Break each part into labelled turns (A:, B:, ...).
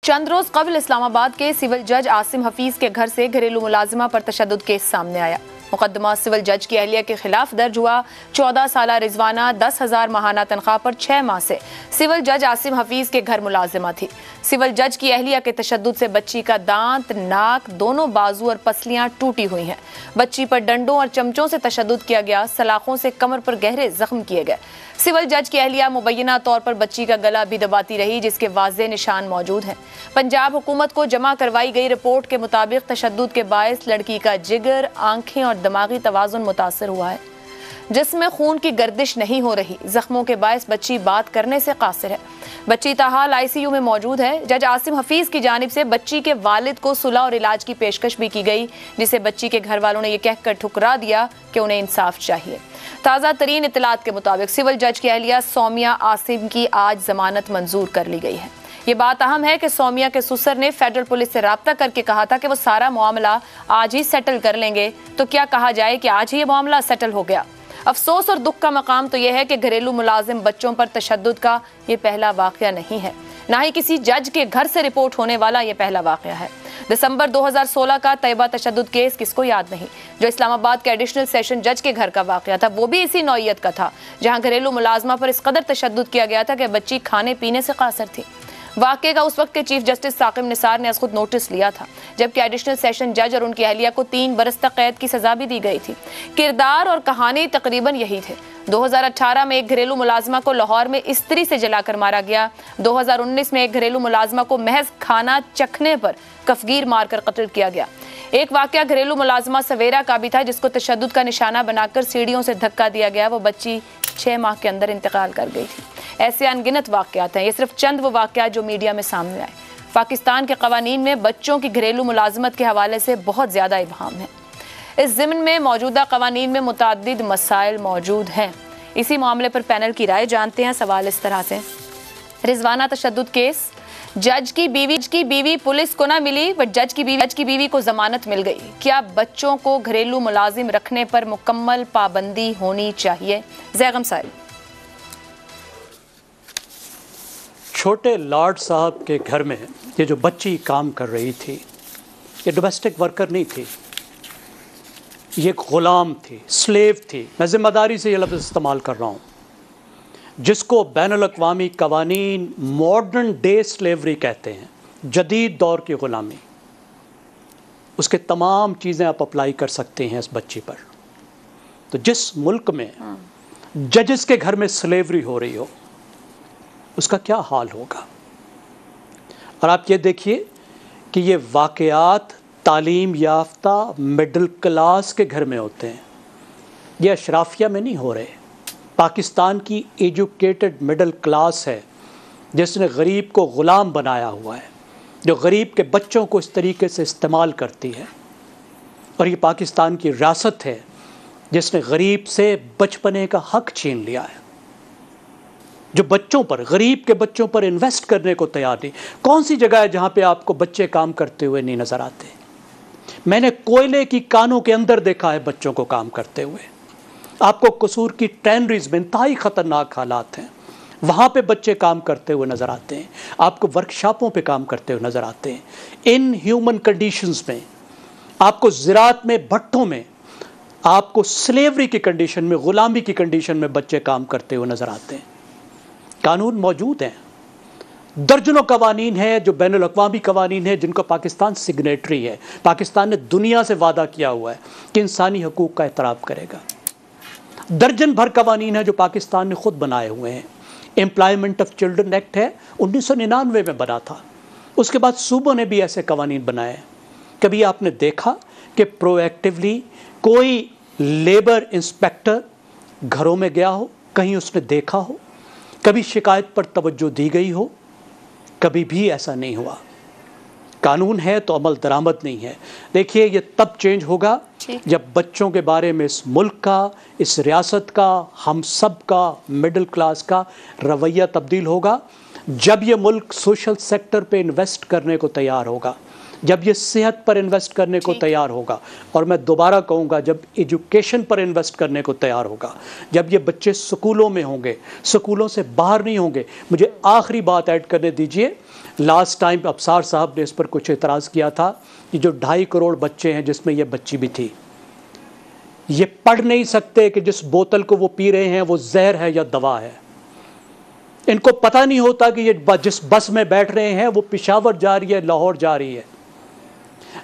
A: चंद रोज कबल इस्लामाबाद के सिविल जज आसिम हफीज के घर से घरेलू मुलाजिमा पर तशद्दुद केस सामने आया। मुकदमा सिविल जज की अहलिया के खिलाफ दर्ज हुआ। 14 साला रिजवाना 10,000 माहाना तनख्वाह पर 6 माह से सिविल जज आसिम हफीज के घर मुलाजिमा थी। सिविल जज की अहलिया के तशद्दुद से बच्ची का दांत, नाक, दोनों बाजू और पसलियां टूटी हुई हैं। बच्ची पर डंडों और चमचों से तशद्दुद किया गया। सलाखों से कमर पर गहरे जख्म किए गए। सिविल जज की अहलिया मुबैना तौर पर बच्ची का गला भी दबाती रही, जिसके वाज़े निशान मौजूद हैं। पंजाब हुकूमत को जमा करवाई गई रिपोर्ट के मुताबिक तशद्दुद के बायस लड़की का जिगर, आंखें और दिमागी तवाज़ुन मुतासर हुआ है, जिसमें खून की गर्दिश नहीं हो रही। जख्मों के बायस बच्ची बात करने से कासिर है। बच्ची ताहाल ICU में मौजूद है। जज आसिम हफीज की जानिब से बच्ची के वालिद को सुलह और इलाज की पेशकश भी की गई, जिसे बच्ची के घर वालों ने यह कहकर ठुकरा दिया कि उन्हें इंसाफ चाहिए। ताज़ा तरीन इतलात के मुताबिक सिविल जज की अहलिया सौमिया आसिम की आज जमानत मंजूर कर ली गई है। ये बात अहम है कि सौमिया के ससुर ने फेडरल पुलिस से राब्ता करके कहा था कि वो सारा मामला आज ही सेटल कर लेंगे। तो क्या कहा जाए कि आज ही ये मामला सेटल हो गया। अफसोस और दुख का मकाम तो यह है कि घरेलू मुलाजिम बच्चों पर तशद्दुद का ये पहला वाक़या नहीं है, ना ही किसी जज के घर से रिपोर्ट होने वाला ये पहला वाक़या है। दिसंबर 2016 का तैयबा तशद्दुद केस किसको याद नहीं, जो इस्लामाबाद के एडिशनल सेशन जज के घर का वाक़या था। वो भी इसी नौइयत का था, जहां घरेलू मुलाजमा पर इस कदर तशद्दुद किया गया था कि बच्ची खाने पीने से कासिर थी। वाक़े का उस वक्त के चीफ जस्टिस साकिब निसार ने खुद नोटिस लिया था, जबकि एडिशनल सेशन जज और उनकी अहलिया को 3 बरस तक कैद की सजा भी दी गई थी। किरदार और कहानी तकरीबन यही थे। 2018 में एक घरेलू मुलाजमा को लाहौर में इस्त्री से जलाकर मारा गया। 2019 में एक घरेलू मुलाजमा को महज खाना चखने पर कफगीर मारकर कत्ल किया गया। एक वाक़या घरेलू मुलाजमा सवेरा का भी था, जिसको तशद्दुद का निशाना बनाकर सीढ़ियों से धक्का दिया गया। वो बच्ची 6 माह के अंदर इंतकाल कर गई थी। ऐसे अनगिनत वाक़यात हैं। ये सिर्फ चंद वो वाक़यात जो मीडिया में सामने आए। पाकिस्तान के कवानीन में बच्चों की घरेलू मुलाजमत के हवाले से बहुत ज़्यादा इबहाम है। इस ज़िम्न में मौजूदा कवानीन में मुतअद्दिद मसाइल मौजूद हैं। इसी मामले पर पैनल की राय जानते हैं। सवाल इस तरह से, रिजवाना तशद्दुद केस, जज की बीवी पुलिस को ना मिली, बट जज की बीवी को जमानत मिल गई। क्या बच्चों को घरेलू मुलाजिम रखने पर मुकम्मल पाबंदी होनी चाहिए? ज़ैगम साहिल।
B: छोटे लॉर्ड साहब के घर में ये जो बच्ची काम कर रही थी, ये डोमेस्टिक वर्कर नहीं थी, ये गुलाम थी, स्लेव थी। मैं जिम्मेदारी से ये लफ्ज़ इस्तेमाल कर रहा हूँ, जिसको बैनुल-अक़वामी कवानीन मॉडर्न डे स्लेवरी कहते हैं, जदीद दौर की ग़ुलामी। उसके तमाम चीज़ें आप अप्लाई कर सकते हैं इस बच्ची पर। तो जिस मुल्क में जजेस के घर में स्लेवरी हो रही हो, उसका क्या हाल होगा। और आप ये देखिए कि ये वाक़यात तालीम याफ्ता मिडिल क्लास के घर में होते हैं, ये अशराफिया में नहीं हो रहे। पाकिस्तान की एजुकेटेड मिडिल क्लास है जिसने गरीब को ग़ुलाम बनाया हुआ है, जो गरीब के बच्चों को इस तरीके से इस्तेमाल करती है। और ये पाकिस्तान की रियासत है जिसने गरीब से बचपने का हक छीन लिया है, जो बच्चों पर, गरीब के बच्चों पर इन्वेस्ट करने को तैयार नहीं। कौन सी जगह है जहाँ पे आपको बच्चे काम करते हुए नहीं नज़र आते? मैंने कोयले की कानों के अंदर देखा है बच्चों को काम करते हुए। आपको कसूर की टैनरीज में इंतहाई ख़तरनाक हालात हैं, वहाँ पे बच्चे काम करते हुए नज़र आते हैं। आपको वर्कशॉपों पे काम करते हुए नज़र आते हैं। इन ह्यूमन कंडीशंस में, आपको ज़राअत में, भट्टों में, आपको स्लेवरी की कंडीशन में, ग़ुलामी की कंडीशन में बच्चे काम करते हुए नज़र आते हैं। कानून मौजूद हैं, दर्जनों कवानीन हैं जो बैनुल-अक़वामी कवानीन हैं, जिनका पाकिस्तान सिग्नेटरी है। पाकिस्तान ने दुनिया से वादा किया हुआ है कि इंसानी हकूक़ का एहतराम करेगा। दर्जन भर कवानीन है जो पाकिस्तान ने ख़ुद बनाए हुए हैं। एम्प्लॉयमेंट ऑफ चिल्ड्रन एक्ट है, 1999 में बना था। उसके बाद सूबों ने भी ऐसे कवानीन बनाए हैं। कभी आपने देखा कि प्रोएक्टिवली कोई लेबर इंस्पेक्टर घरों में गया हो, कहीं उसने देखा हो, कभी शिकायत पर तवज्जो दी गई हो? कभी भी ऐसा नहीं हुआ। कानून है तो अमल दरामद नहीं है। देखिए, ये तब चेंज होगा जब बच्चों के बारे में इस मुल्क का, इस रियासत का, हम सब का, मिडिल क्लास का रवैया तब्दील होगा। जब ये मुल्क सोशल सेक्टर पे इन्वेस्ट करने को तैयार होगा, जब ये सेहत पर इन्वेस्ट करने को तैयार होगा, और मैं दोबारा कहूँगा जब एजुकेशन पर इन्वेस्ट करने को तैयार होगा, जब ये बच्चे स्कूलों में होंगे, स्कूलों से बाहर नहीं होंगे। मुझे आखिरी बात ऐड करने दीजिए, लास्ट टाइम अफसार साहब ने इस पर कुछ एतराज़ किया था कि जो 2.5 करोड़ बच्चे हैं जिसमें ये बच्ची भी थी, ये पढ़ नहीं सकते कि जिस बोतल को वो पी रहे हैं वो जहर है या दवा है। इनको पता नहीं होता कि ये जिस बस में बैठ रहे हैं वो पेशावर जा रही है, लाहौर जा रही है।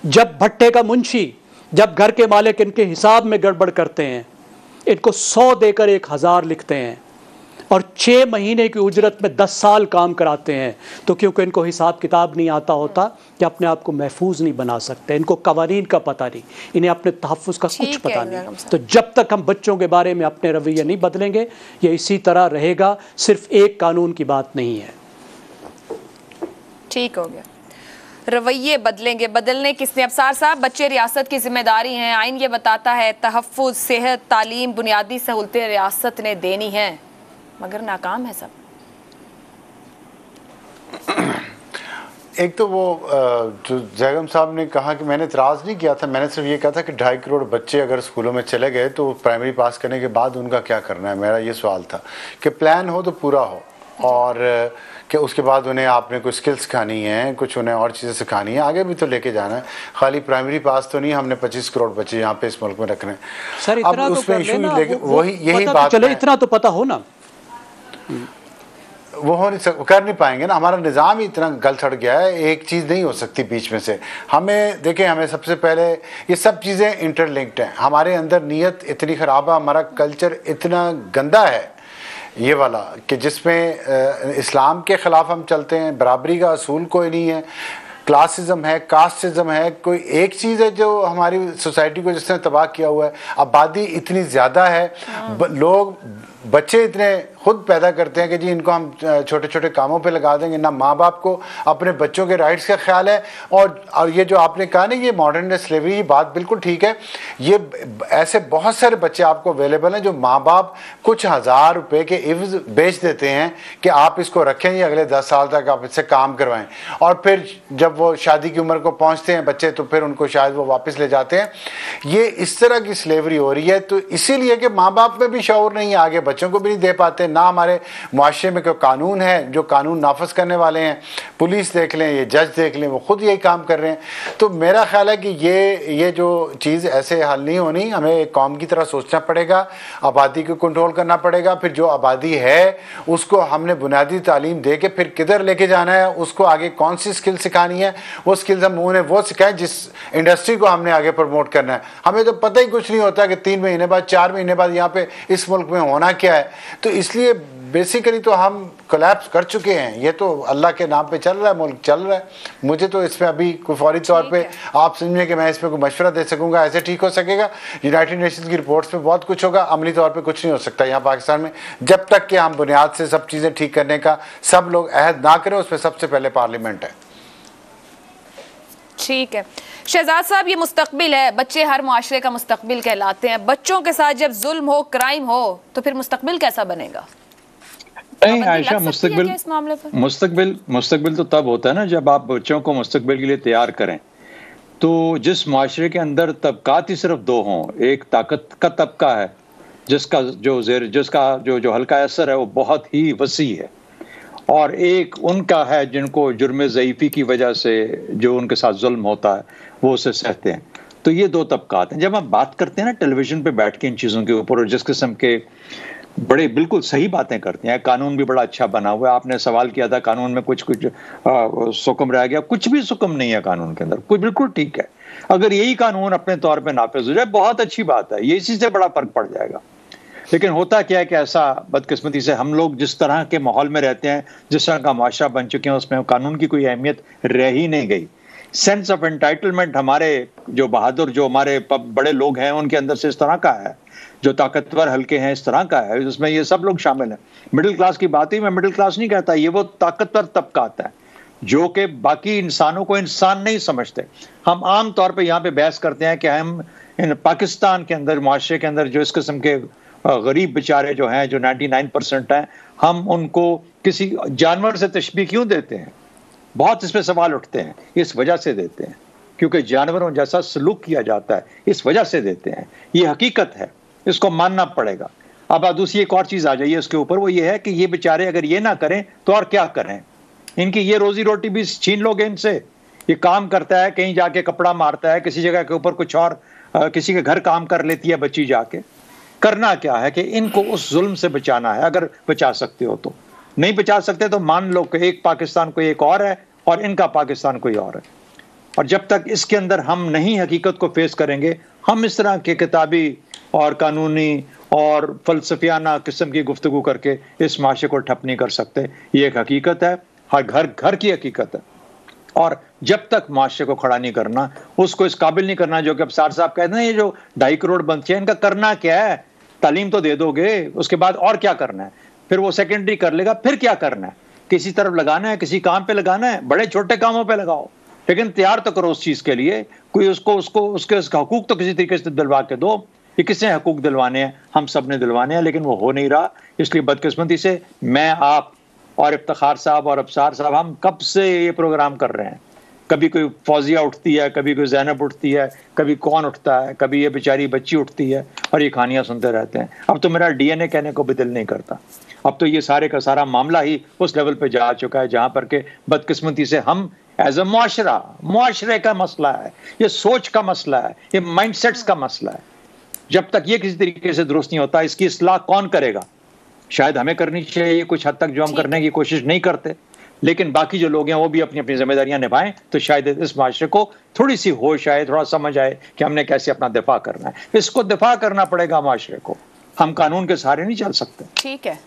B: जब भट्टे का मुंशी, जब घर के मालिक इनके हिसाब में गड़बड़ करते हैं, इनको 100 देकर 1000 लिखते हैं और 6 महीने की उजरत में 10 साल काम कराते हैं, तो क्योंकि इनको हिसाब किताब नहीं आता होता कि अपने आप को महफूज नहीं बना सकते, इनको कवानीन का पता नहीं, इन्हें अपने तहफ़्फ़ुज़ का कुछ पता नहीं। तो जब तक हम बच्चों के बारे में अपने रवैये नहीं बदलेंगे ये इसी तरह रहेगा। सिर्फ एक कानून की बात नहीं है।
A: ठीक हो गया, रवैये बदलेंगे, बदलने किसने? अफसार साहब, बच्चे रियासत की जिम्मेदारी हैं। आइन ये बताता है तहफ़्फ़ुज़, सेहत, तालीम, बुनियादी सहूलतें रियासत ने देनी हैं, मगर नाकाम है सब।
C: एक तो वो जो जैगम साहब ने कहा कि मैंने इतराज़ नहीं किया था, मैंने सिर्फ ये कहा था कि 2.5 करोड़ बच्चे अगर स्कूलों में चले गए तो प्राइमरी पास करने के बाद उनका क्या करना है। मेरा ये सवाल था कि प्लान हो तो पूरा हो, और कि उसके बाद उन्हें आपने कुछ स्किल्स सिखानी है, कुछ उन्हें और चीज़ें सिखानी है, आगे भी तो लेके जाना है। खाली प्राइमरी पास तो नहीं, हमने 25 करोड़ बच्चे यहाँ पे इस मुल्क में रखने।
B: सर इतना
C: अब
B: तो
C: उसमें इशू लेके वही यही
B: तो
C: बात
B: चलो, इतना तो पता हो ना,
C: वो हो नहीं कर नहीं पाएंगे ना। हमारा निज़ाम ही इतना गल सड़ गया है, एक चीज़ नहीं हो सकती बीच में से। हमें देखें, हमें सबसे पहले ये सब चीज़ें इंटरलिंक्ड हैं। हमारे अंदर नीयत इतनी ख़राब है, हमारा कल्चर इतना गंदा है ये वाला कि जिसमें इस्लाम के ख़िलाफ़ हम चलते हैं, बराबरी का असूल कोई नहीं है, क्लासिज़म है, कास्टिज़म है। कोई एक चीज़ है जो हमारी सोसाइटी को जिसने तबाह किया हुआ है। आबादी इतनी ज़्यादा है, लोग बच्चे इतने खुद पैदा करते हैं कि जी इनको हम छोटे छोटे कामों पे लगा देंगे। ना माँ बाप को अपने बच्चों के राइट्स का ख्याल है। और ये जो आपने कहा ना, ये मॉडर्न डे स्लेवरी, ये बात बिल्कुल ठीक है। ये ऐसे बहुत सारे बच्चे आपको अवेलेबल हैं जो माँ बाप कुछ हज़ार रुपए के इव्ज़ बेच देते हैं कि आप इसको रखें, ये अगले 10 साल तक आप इससे काम करवाएं। और फिर जब वो शादी की उम्र को पहुँचते हैं बच्चे, तो फिर उनको शायद वो वापस ले जाते हैं। ये इस तरह की स्लेवरी हो रही है। तो इसीलिए कि माँ बाप में भी शऊर नहीं है, आगे बच्चों को भी नहीं दे पाते। ना हमारे मुआशरे में कोई कानून है, जो कानून नाफज करने वाले हैं, पुलिस देख लें, ये जज देख लें, वो खुद यही काम कर रहे हैं। तो मेरा ख्याल है कि ये जो चीज़ ऐसे हल नहीं होनी। हमें एक कौम की तरह सोचना पड़ेगा, आबादी को कंट्रोल करना पड़ेगा। फिर जो आबादी है उसको हमने बुनियादी तालीम दे के फिर किधर लेके जाना है, उसको आगे कौन सी स्किल सिखानी है, वो स्किल्स हम उन्हें वो सिखाएं जिस इंडस्ट्री को हमने आगे प्रमोट करना है। हमें तो पता ही कुछ नहीं होता कि 3 महीने बाद, 4 महीने बाद यहाँ पे इस मुल्क में होना क्या है। तो इसलिए बेसिकली तो हम कोलैप्स कर चुके हैं। ये तो अल्लाह के नाम पे चल रहा है, मुल्क चल रहा है। मुझे तो इसमें अभी कोई फौरी तौर पे आप समझें कि मैं इसमें कोई मशवरा दे सकूंगा ऐसे ठीक हो सकेगा। यूनाइटेड नेशंस की रिपोर्ट्स में बहुत कुछ होगा, अमली तौर पे कुछ नहीं हो सकता यहाँ पाकिस्तान में, जब तक कि हम बुनियाद से सब चीज़ें ठीक करने का सब लोग अहद ना करें। उसमें सबसे पहले पार्लियामेंट है।
A: ठीक है शहजाद साहब, ये मुस्तकबिल है, बच्चे हर मुआशरे का मुस्तकबिल कहलाते हैं। बच्चों के साथ जब जुल्म हो, क्राइम हो, तो फिर मुस्तकबिल कैसा बनेगा?
D: नहीं आयशा, मुस्तकबिल तो तब होता है ना जब आप बच्चों को मुस्तकबिल के लिए तैयार करें। तो जिस मुआशरे के अंदर तबकात ही सिर्फ 2 हों, एक ताकत का तबका है जिसका जो हल्का असर है वो बहुत ही वसी है, और एक उनका है जिनको जुर्म ज़ईफ़ी की वजह से जो उनके साथ जुल्म होता है वो उसे सहते हैं। तो ये 2 तबकात हैं। जब हम बात करते हैं ना टेलीविज़न पे बैठ के इन चीज़ों के ऊपर, और जिस किस्म के बड़े बिल्कुल सही बातें करते हैं, कानून भी बड़ा अच्छा बना हुआ है। आपने सवाल किया था कानून में कुछ सुकम रह गया, कुछ भी सुकम नहीं है कानून के अंदर, कुछ बिल्कुल ठीक है। अगर यही कानून अपने तौर पे नाफिज हो जाए बहुत अच्छी बात है, ये इसी से बड़ा फर्क पड़ जाएगा। लेकिन होता क्या है कि ऐसा बदकिस्मती से हम लोग जिस तरह के माहौल में रहते हैं, जिस तरह का माशरा बन चुके हैं, उसमें कानून की कोई अहमियत रह ही नहीं गई। सेंस ऑफ एंटाइटलमेंट हमारे जो बहादुर, जो हमारे बड़े लोग हैं उनके अंदर से इस तरह का है, जो ताकतवर हल्के हैं इस तरह का है, जिसमें ये सब लोग शामिल हैं। मिडिल क्लास की बात ही मैं मिडिल क्लास नहीं कहता, ये वो ताकतवर तबका आता है जो कि बाकी इंसानों को इंसान नहीं समझते। हम आम तौर पे यहाँ पे बहस करते हैं कि हम इन पाकिस्तान के अंदर, मुआशरे के अंदर जो इस किस्म के गरीब बेचारे जो हैं, जो 99% हैं, हम उनको किसी जानवर से तशबीह क्यों देते हैं? बहुत इस पे सवाल उठते हैं। इस वजह से देते हैं क्योंकि जानवरों जैसा सलूक किया जाता है, इस वजह से देते हैं। ये हकीकत है, इसको मानना पड़ेगा। अब दूसरी एक और चीज़ आ जाइए उसके ऊपर, वो ये है कि ये बेचारे अगर ये ना करें तो और क्या करें? इनकी ये रोजी रोटी भी छीन लोगे इनसे। ये काम करता है, कहीं जाके कपड़ा मारता है, किसी जगह के ऊपर कुछ और किसी के घर काम कर लेती है बच्ची जाके। करना क्या है कि इनको उस जुल्म से बचाना है, अगर बचा सकते हो तो। नहीं बचा सकते तो मान लो कि एक पाकिस्तान कोई एक और है और इनका पाकिस्तान कोई और है। और जब तक इसके अंदर हम नहीं हकीकत को फेस करेंगे, हम इस तरह के किताबी और कानूनी और फलसफियाना किस्म की गुफ्तगू करके इस माशरे को ठप नहीं कर सकते। ये एक हकीकत है, हर घर घर की हकीकत है। और जब तक माशरे को खड़ा नहीं करना, उसको इस काबिल नहीं करना, जो कि अफसार साहब कहते हैं ये जो 2.5 करोड़ बच्चे हैं इनका करना क्या है? तालीम तो दे दोगे, उसके बाद और क्या करना है? फिर वो सेकेंडरी कर लेगा, फिर क्या करना है? किसी तरफ लगाना है, किसी काम पे लगाना है, बड़े छोटे कामों पे लगाओ, लेकिन तैयार तो करो उस चीज के लिए। कोई उसके हकूक तो किसी तरीके से दिलवा के दो। ये किसने हकूक दिलवाने हैं? हम सब ने दिलवाने हैं, लेकिन वो हो नहीं रहा। इसलिए बदकिस्मती से मैं, आप और इफ्तिखार साहब और अफसार साहब, हम कब से ये प्रोग्राम कर रहे हैं। कभी कोई फौजिया उठती है, कभी कोई ज़ैनब उठती है, कभी कौन उठता है, कभी ये बेचारी बच्ची उठती है, और ये कहानियां सुनते रहते हैं। अब तो मेरा DNA कहने को भी दिल नहीं करता। अब तो ये सारे का सारा मामला ही उस लेवल पे जा चुका है जहां पर के बदकिस्मती से हम एज ए मुआशरे का मसला है, ये सोच का मसला है, ये माइंडसेट्स का मसला है। जब तक ये किसी तरीके से दुरुस्त नहीं होता, इसकी इस्लाह कौन करेगा? शायद हमें करनी चाहिए कुछ हद तक, जो हम करने की कोशिश नहीं करते, लेकिन बाकी जो लोग हैं वो भी अपनी अपनी जिम्मेदारियां निभाएं, तो शायद इस माशरे को थोड़ी सी होश आए, थोड़ा समझ आए कि हमने कैसे अपना दिफा करना है। इसको दिफा करना पड़ेगा माशरे को, हम कानून के सहारे नहीं चल सकते।
A: ठीक है।